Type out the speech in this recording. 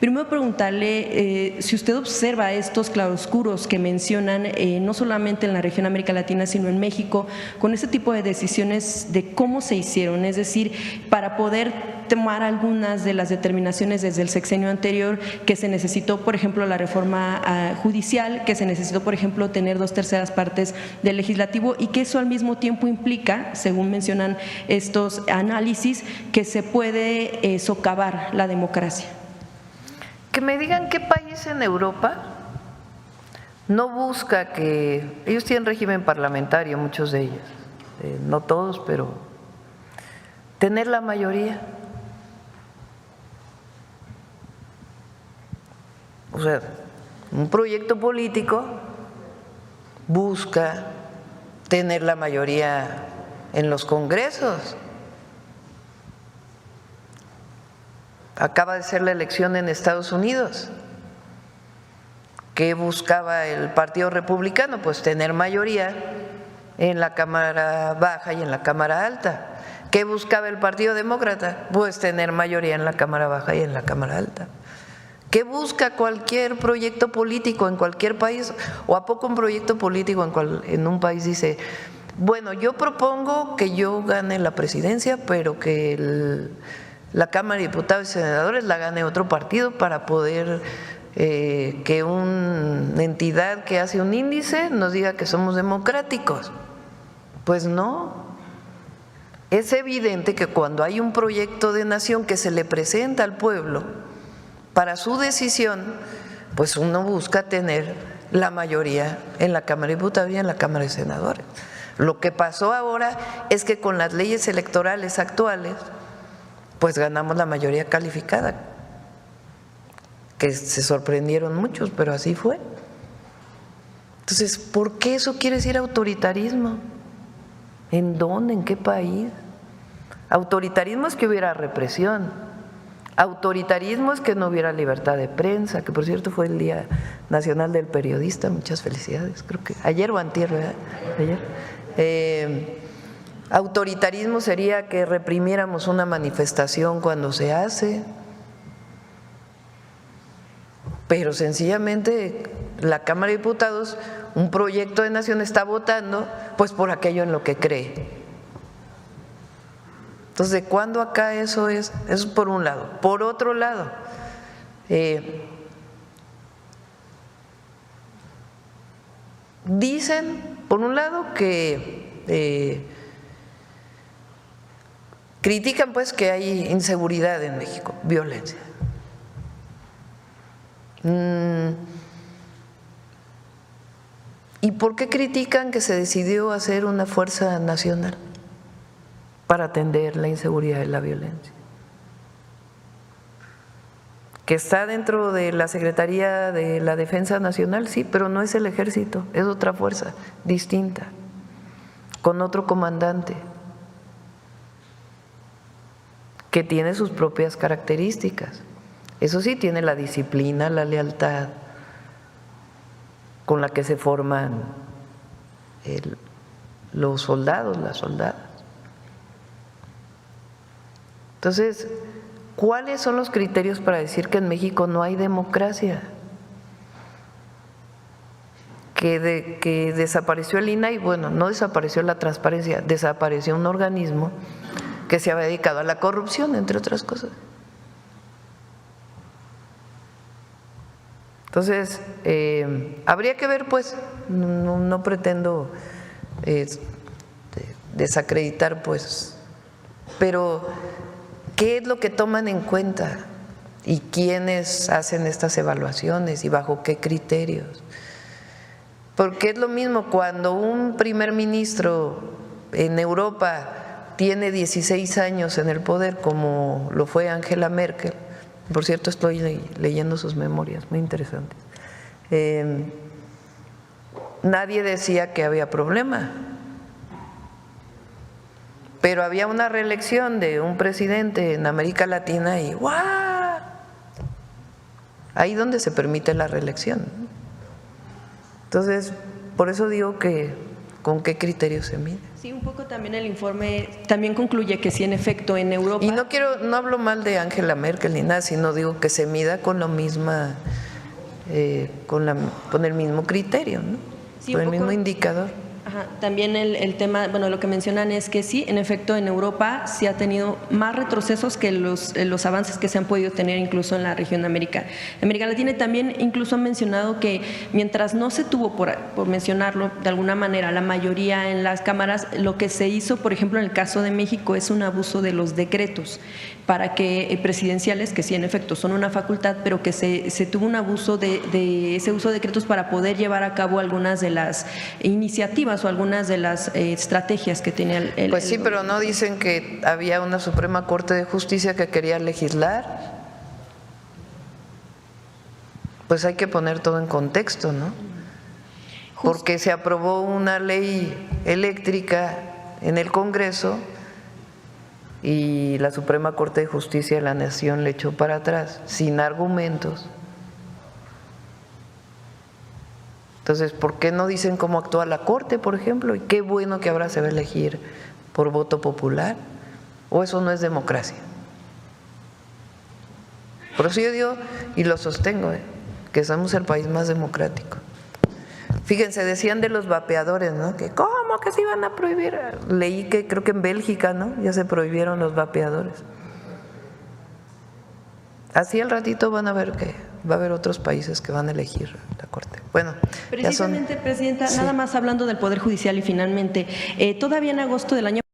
Primero preguntarle si usted observa estos claroscuros que mencionan no solamente en la región América Latina, sino en México, con este tipo de decisiones de cómo se hicieron, es decir, para poder tomar algunas de las determinaciones desde el sexenio anterior, que se necesitó, por ejemplo, la reforma judicial, que se necesitó, por ejemplo, tener 2/3 partes del legislativo y que eso al mismo tiempo implica, según mencionan estos análisis, que se puede socavar la democracia. Que me digan qué país en Europa no busca que… Ellos tienen régimen parlamentario, muchos de ellos, no todos, pero tener la mayoría. O sea, un proyecto político busca tener la mayoría en los congresos. Acaba de ser la elección en Estados Unidos. ¿Qué buscaba el Partido Republicano? Pues tener mayoría en la Cámara Baja y en la Cámara Alta. ¿Qué buscaba el Partido Demócrata? Pues tener mayoría en la Cámara Baja y en la Cámara Alta. ¿Qué busca cualquier proyecto político en cualquier país? ¿O a poco un proyecto político en un país dice, bueno, yo propongo que yo gane la presidencia, pero que la Cámara de Diputados y Senadores la gane otro partido para poder que una entidad que hace un índice nos diga que somos democráticos? Pues no. Es evidente que cuando hay un proyecto de nación que se le presenta al pueblo para su decisión, pues uno busca tener la mayoría en la Cámara de Diputados y en la Cámara de Senadores. Lo que pasó ahora es que con las leyes electorales actuales pues ganamos la mayoría calificada, que se sorprendieron muchos, pero así fue. Entonces, ¿por qué eso quiere decir autoritarismo? ¿En dónde? ¿En qué país? Autoritarismo es que hubiera represión, autoritarismo es que no hubiera libertad de prensa, que por cierto fue el Día Nacional del Periodista, muchas felicidades, creo que ayer o antier, ¿verdad? Ayer. Autoritarismo sería que reprimiéramos una manifestación cuando se hace, pero sencillamente la Cámara de Diputados, un proyecto de nación está votando pues por aquello en lo que cree. Entonces, ¿de cuándo acá eso es? Eso por un lado. Por otro lado, dicen, por un lado, que critican pues que hay inseguridad en México, violencia. ¿Y por qué critican que se decidió hacer una fuerza nacional para atender la inseguridad y la violencia? Que está dentro de la Secretaría de la Defensa Nacional, sí, pero no es el Ejército, es otra fuerza distinta, con otro comandante, que tiene sus propias características. Eso sí, tiene la disciplina, la lealtad con la que se forman los soldados, las soldadas. Entonces, ¿cuáles son los criterios para decir que en México no hay democracia? Que desapareció el INAI, bueno, no desapareció la transparencia, desapareció un organismo que se había dedicado a la corrupción, entre otras cosas. Entonces, habría que ver, pues, no pretendo desacreditar, pues, pero ¿qué es lo que toman en cuenta? ¿Y quiénes hacen estas evaluaciones y bajo qué criterios? Porque es lo mismo cuando un primer ministro en Europa tiene 16 años en el poder, como lo fue Angela Merkel. Por cierto, estoy leyendo sus memorias, muy interesantes. Nadie decía que había problema, pero había una reelección de un presidente en América Latina y ¡guau! Ahí donde se permite la reelección. Entonces, por eso digo que ¿con qué criterio se mide? Sí, un poco también el informe también concluye que sí, en efecto, en Europa… Y no hablo mal de Angela Merkel ni nada, sino digo que se mida con lo misma, con el mismo criterio, ¿no? Sí, con un el mismo poco… indicador. Ajá, también el tema, bueno, lo que mencionan es que sí, en efecto, en Europa sí ha tenido más retrocesos que los avances que se han podido tener incluso en la región de América Latina. Y también incluso han mencionado que mientras no se tuvo, por mencionarlo de alguna manera, la mayoría en las cámaras, lo que se hizo, por ejemplo, en el caso de México, es un abuso de los decretos para que presidenciales, que sí, en efecto, son una facultad, pero que se tuvo un abuso de ese uso de decretos para poder llevar a cabo algunas de las iniciativas o algunas de las estrategias que tenía el… Pues sí, pero no dicen que había una Suprema Corte de Justicia que quería legislar. Pues hay que poner todo en contexto, ¿no? Porque se aprobó una ley eléctrica en el Congreso y la Suprema Corte de Justicia de la Nación le echó para atrás, sin argumentos. Entonces, ¿por qué no dicen cómo actúa la Corte, por ejemplo? Y qué bueno que ahora se va a elegir por voto popular. ¿O eso no es democracia? Por eso yo digo, y lo sostengo, que somos el país más democrático. Fíjense, decían de los vapeadores, ¿no? Que ¿cómo que se iban a prohibir? Leí que creo que en Bélgica, ¿no?, ya se prohibieron los vapeadores. Así al ratito van a ver que va a haber otros países que van a elegir la Corte. Bueno, precisamente, Presidenta, sí. Nada más hablando del Poder Judicial y finalmente, todavía en agosto del año